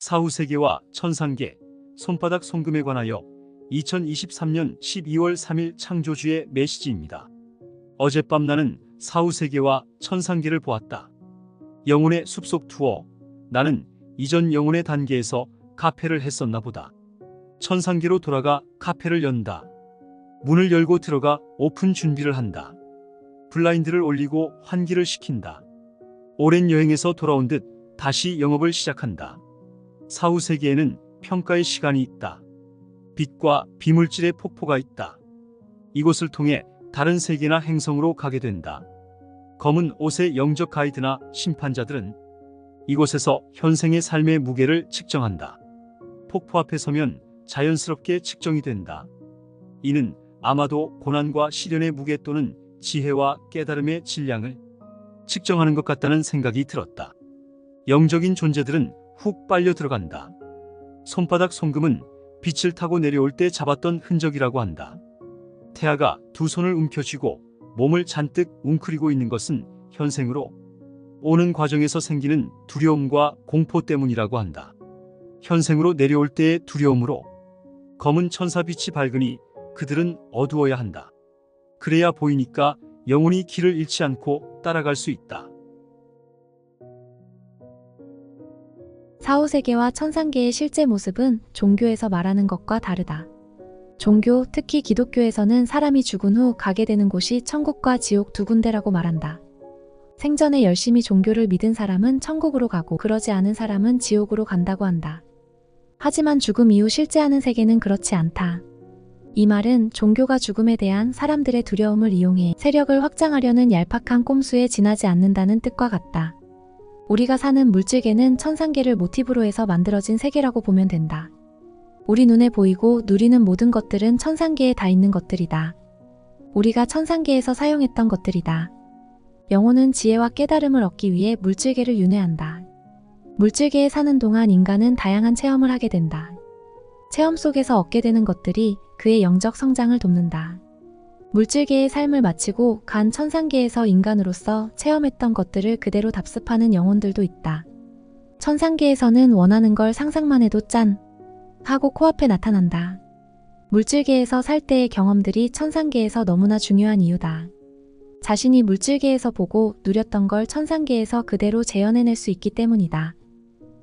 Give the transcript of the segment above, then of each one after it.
사후세계와 천상계, 손바닥 송금에 관하여 2023년 12월 3일 창조주의 메시지입니다. 어젯밤 나는 사후세계와 천상계를 보았다. 영혼의 숲속 투어. 나는 이전 영혼의 단계에서 카페를 했었나 보다. 천상계로 돌아가 카페를 연다. 문을 열고 들어가 오픈 준비를 한다. 블라인드를 올리고 환기를 시킨다. 오랜 여행에서 돌아온 듯 다시 영업을 시작한다. 사후세계에는 평가의 시간이 있다. 빛과 비물질의 폭포가 있다. 이곳을 통해 다른 세계나 행성으로 가게 된다. 검은 옷의 영적 가이드나 심판자들은 이곳에서 현생의 삶의 무게를 측정한다. 폭포 앞에 서면 자연스럽게 측정이 된다. 이는 아마도 고난과 시련의 무게 또는 지혜와 깨달음의 질량을 측정하는 것 같다는 생각이 들었다. 영적인 존재들은 훅 빨려 들어간다. 손바닥 송금은 빛을 타고 내려올 때 잡았던 흔적이라고 한다. 태아가 두 손을 움켜쥐고 몸을 잔뜩 웅크리고 있는 것은 현생으로 오는 과정에서 생기는 두려움과 공포 때문이라고 한다. 현생으로 내려올 때의 두려움으로 검은 천사빛이 밝으니 그들은 어두워야 한다. 그래야 보이니까 영혼이 길을 잃지 않고 따라갈 수 있다. 사후세계와 천상계의 실제 모습은 종교에서 말하는 것과 다르다. 종교, 특히 기독교에서는 사람이 죽은 후 가게 되는 곳이 천국과 지옥 두 군데라고 말한다. 생전에 열심히 종교를 믿은 사람은 천국으로 가고 그러지 않은 사람은 지옥으로 간다고 한다. 하지만 죽음 이후 실제 하는 세계는 그렇지 않다. 이 말은 종교가 죽음에 대한 사람들의 두려움을 이용해 세력을 확장하려는 얄팍한 꼼수에 지나지 않는다는 뜻과 같다. 우리가 사는 물질계는 천상계를 모티브로 해서 만들어진 세계라고 보면 된다. 우리 눈에 보이고 누리는 모든 것들은 천상계에 다 있는 것들이다. 우리가 천상계에서 사용했던 것들이다. 영혼은 지혜와 깨달음을 얻기 위해 물질계를 윤회한다. 물질계에 사는 동안 인간은 다양한 체험을 하게 된다. 체험 속에서 얻게 되는 것들이 그의 영적 성장을 돕는다. 물질계의 삶을 마치고 간 천상계에서 인간으로서 체험했던 것들을 그대로 답습하는 영혼들도 있다. 천상계에서는 원하는 걸 상상만 해도 짠! 하고 코앞에 나타난다. 물질계에서 살 때의 경험들이 천상계에서 너무나 중요한 이유다. 자신이 물질계에서 보고 누렸던 걸 천상계에서 그대로 재현해낼 수 있기 때문이다.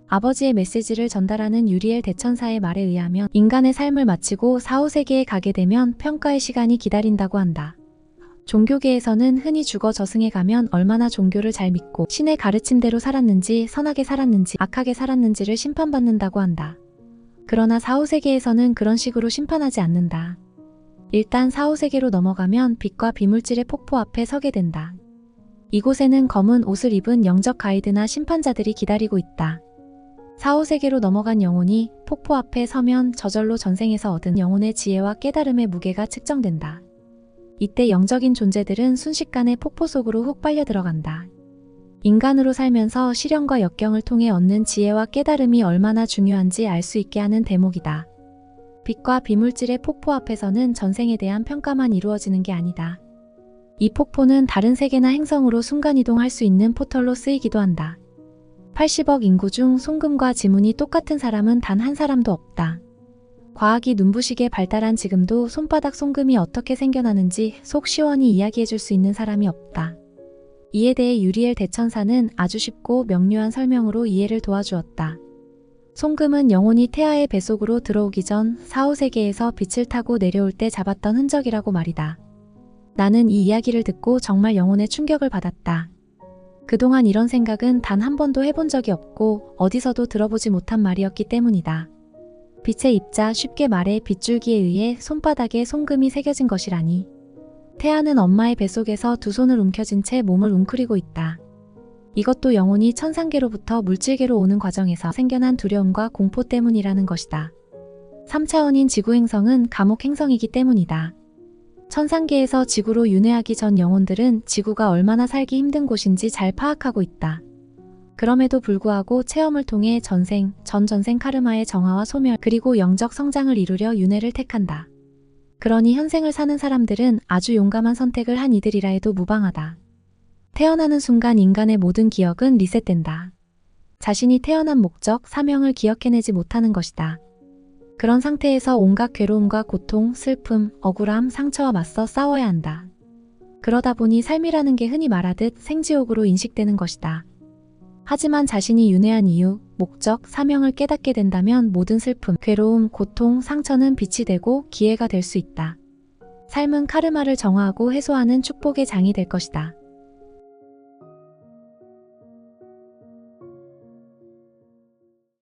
아버지의 메시지를 전달하는 유리엘 대천사의 말에 의하면 인간의 삶을 마치고 사후세계에 가게 되면 평가의 시간이 기다린다고 한다. 종교계에서는 흔히 죽어 저승에 가면 얼마나 종교를 잘 믿고 신의 가르침대로 살았는지, 선하게 살았는지, 악하게 살았는지를 심판받는다고 한다. 그러나 사후세계에서는 그런 식으로 심판하지 않는다. 일단 사후세계로 넘어가면 빛과 비물질의 폭포 앞에 서게 된다. 이곳에는 검은 옷을 입은 영적 가이드나 심판자들이 기다리고 있다. 사후세계로 넘어간 영혼이 폭포 앞에 서면 저절로 전생에서 얻은 영혼의 지혜와 깨달음의 무게가 측정된다. 이때 영적인 존재들은 순식간에 폭포 속으로 훅 빨려 들어간다. 인간으로 살면서 시련과 역경을 통해 얻는 지혜와 깨달음이 얼마나 중요한지 알 수 있게 하는 대목이다. 빛과 비물질의 폭포 앞에서는 전생에 대한 평가만 이루어지는 게 아니다. 이 폭포는 다른 세계나 행성으로 순간이동할 수 있는 포털로 쓰이기도 한다. 80억 인구 중 송금과 지문이 똑같은 사람은 단 한 사람도 없다. 과학이 눈부시게 발달한 지금도 손바닥 송금이 어떻게 생겨나는지 속 시원히 이야기해줄 수 있는 사람이 없다. 이에 대해 유리엘 대천사는 아주 쉽고 명료한 설명으로 이해를 도와주었다. 송금은 영혼이 태아의 뱃속으로 들어오기 전 사후세계에서 빛을 타고 내려올 때 잡았던 흔적이라고 말이다. 나는 이 이야기를 듣고 정말 영혼의 충격을 받았다. 그동안 이런 생각은 단 한 번도 해본 적이 없고 어디서도 들어보지 못한 말이었기 때문이다. 빛의 입자, 쉽게 말해 빗줄기에 의해 손바닥에 송금이 새겨진 것이라니. 태아는 엄마의 뱃속에서 두 손을 움켜쥔 채 몸을 웅크리고 있다. 이것도 영혼이 천상계로부터 물질계로 오는 과정에서 생겨난 두려움과 공포 때문이라는 것이다. 3차원인 지구행성은 감옥행성이기 때문이다. 천상계에서 지구로 윤회하기 전 영혼들은 지구가 얼마나 살기 힘든 곳인지 잘 파악하고 있다. 그럼에도 불구하고 체험을 통해 전생, 전전생 카르마의 정화와 소멸, 그리고 영적 성장을 이루려 윤회를 택한다. 그러니 현생을 사는 사람들은 아주 용감한 선택을 한 이들이라 해도 무방하다. 태어나는 순간 인간의 모든 기억은 리셋된다. 자신이 태어난 목적, 사명을 기억해내지 못하는 것이다. 그런 상태에서 온갖 괴로움과 고통, 슬픔, 억울함, 상처와 맞서 싸워야 한다. 그러다 보니 삶이라는 게 흔히 말하듯 생지옥으로 인식되는 것이다. 하지만 자신이 윤회한 이유, 목적, 사명을 깨닫게 된다면 모든 슬픔, 괴로움, 고통, 상처는 빛이 되고 기회가 될 수 있다. 삶은 카르마를 정화하고 해소하는 축복의 장이 될 것이다.